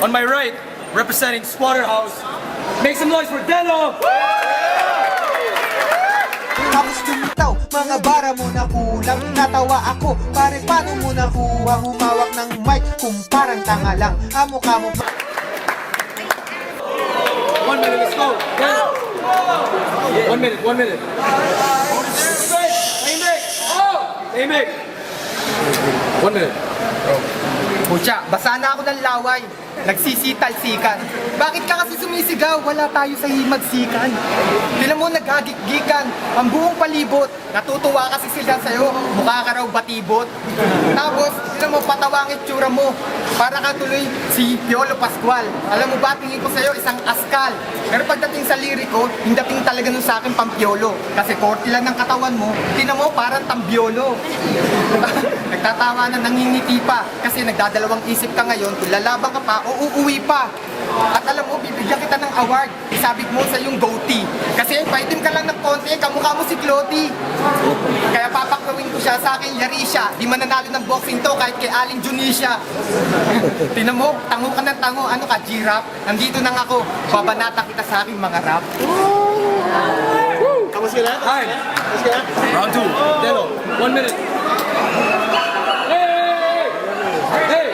On my right, representing Slaughterhouse, make some noise for Deno! Tapos tumitaw, mga bara mo na kulang. Natawa ako, pare paano mo nakuha humawak ng mic kung parang tanga lang. Amo ka mo. 1 minute, let's go. Deno! 1 minute, 1 minute. Aimik! 1 minute. Pucha, basa na ako ng laway. Nagsisital-sikan. Bakit ka kasi sumisigaw? Wala tayo sa himagsikan. Tinan mo naghagik-gikan. Ang buong palibot. Natutuwa kasi sila sa'yo. Mukha ka raw batibot. Tapos, tinan mo patawa ang itsura mo. Para ka tuloy si Piolo Pascual. Alam mo ba, tingin ko sa'yo isang askal. Pero pagdating sa liriko, hindi dating talaga nun sa akin pampiolo. Kasi korte lang ng katawan mo, tinan mo parang tambiolo. Nagtatawa na, nangingiti pa. Kasi nagdadalawang isip ka ngayon, kung lalabang ka pa o uuwi pa. At alam mo, bibigyan kita ng award. Isabit mo sa iyong goatee. Kasi paitim ka lang ng konti, kamukha mo si Clotty. Kaya papaklawin ko siya, sa akin yari siya. Di mananalo ng boxing to kahit kay Aling Junisha. Tinan mo, tango ka ng tango. Ano ka, G-Rap? Nandito nang ako. Babanata kita sa aking mga rap. Kamusta ka na? Time. Kamusta ka na? Round 2. Deno, 1 minute. Hey! Hey!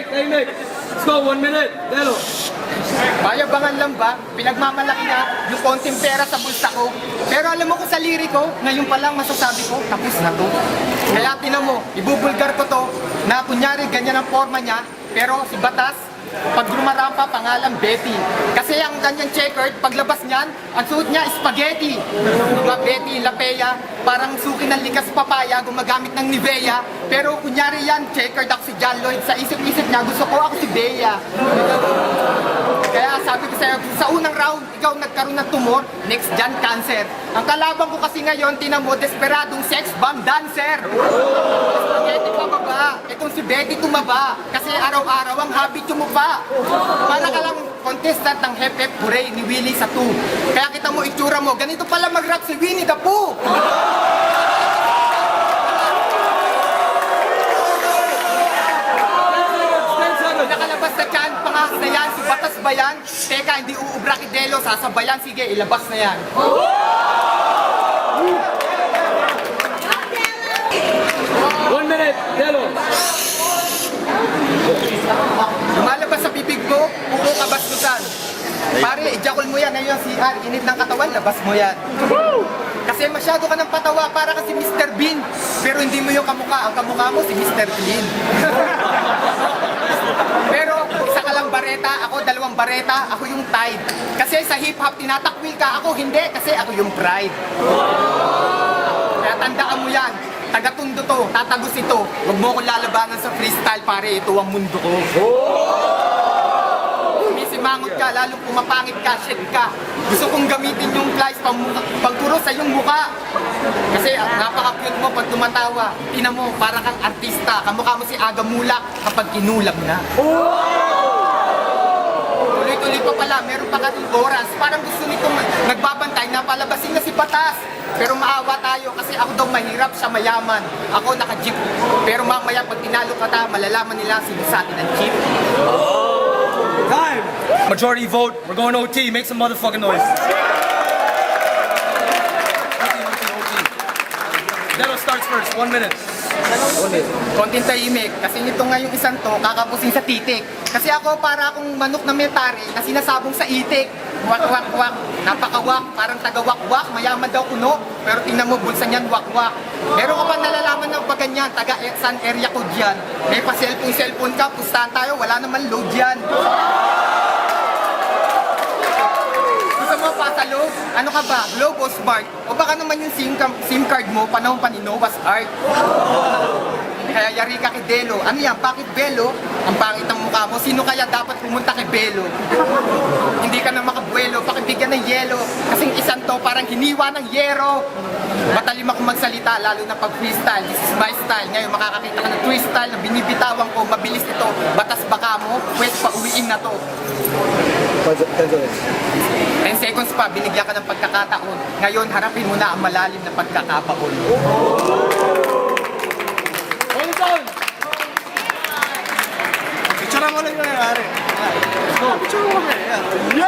Tahimik! Let's go, 1 minute. Deno. Mayabangan lang ba? Pinagmamalaki na yung konting pera sa bulsa ko. Pero alam mo kung sa liriko, ngayon pa lang masasabi ko, tapos na to. Kaya tinan mo, ibubulgar ko to, na kunyari ganyan ang forma niya, pero si Batas, pag lumarampa, pangalan Betty. Kasi ang ganyang checkered, paglabas niyan, ang suot niya spaghetti. Diba Betty, Lapea, parang suki ng likas papaya, gumagamit ng Nivea. Pero kunyari yan, checkered ako si John Lloyd. Sa isip-isip niya, gusto ko ako si Bea. Kaya sabi ko sa'yo, sa unang round, ikaw nagkaroon ng tumor, next dyan, cancer. Ang kalaban ko kasi ngayon, tinan mo, desperadong sex bomb dancer. Spaghetti pababa, itong si Betty tumaba. Kasi araw-araw ang habit yung mukha. Para ka lang contestant ng Hep Hep Hooray ni Willie sa 2. Kaya kita mo, itsura mo, ganito pala mag-rap si Winnie the Pooh. Nakalabas na dyan, pangahas na yan, si Batas ba yan? Teka, hindi uubra kay Delo, sasabayan, sige, ilabas na yan. 1 minute. Deno. Lumalabas sa bibig mo, buko kabastusan. Pare, ijakol mo yan, ngayon si CR, init ng katawan, labas mo yan. Kasi masyado ka ng patawa, para kasi Mr. Bean. Pero hindi mo yung kamukha, ang kamukha mo si Mr. Clean. Pero isa ka lang bareta, ako dalawang bareta, ako yung Tide. Kasi sa hip-hop tinatakwil ka, ako hindi, kasi ako yung Pride. Kaya tandaan mo yan, taga-Tondo to, tatagos ito. Huwag mo akong lalabanan sa freestyle, pare, ito ang mundo ko. Mangot ka, lalo pumapangit ka, shit ka. Gusto kong gamitin yung flies pagturo sa iyong mukha. Kasi napaka-cute mo pag tumatawa. Tingnan mo, para kang artista. Kamukha mo si Aga Mulak kapag kinulam na. Tuloy-tuloy pa pala, meron pa kating oras. Parang gusto nito nagbabantay na palabasin na si Batas. Pero maawa tayo kasi ako daw mahirap, siya mayaman. Ako naka-jeep. Pero mamaya pag tinalo ka ta, malalaman nila sino sa atin ang jeep. Time. Majority vote. We're going OT. Make some motherfucking noise. OT. Deno starts first. 1 minute. Konting tahimik. Kasi nito nga yung isang to, kakapusin sa titik. Kasi ako para akong manok na metari na sinasabong sa itik. Wak-wak-wak. Napakawak. Parang taga-wak-wak. Mayaman daw kuno. Pero tingnan mo, bulsa niyan wak-wak. Meron ka pa nalalaman ng pag ganyan, taga-San area code yan. May pa-cellphone ka, pustahan tayo, wala naman load yan. Gusto mo pa sa loob? Ano ka ba? Globe o Smart? O baka naman yung SIM card mo, panahon pa ni Noah's Ark. Kaya yari ka kay Delo. Ano yan? Bakit Belo? Ang pangit ng mukha mo. Sino kaya dapat pumunta kay Belo? Hindi ka na makabuelo, pakibigyan ng yelo. Kasing isang to parang hiniwa ng yero. Matalim ako magsalita, lalo na pag freestyle. This is my style. Ngayon makakakita ka ng twist style na binibitawan ko. Mabilis ito. Batas baka mo, pwes pa uwiin na to. 10 seconds pa, binigyan ka ng pagkakataon. Ngayon, harapin mo na ang malalim na pagkakabaon. Hold it down. Picture mo lang yan. pare. Let's go. Picture mo kami.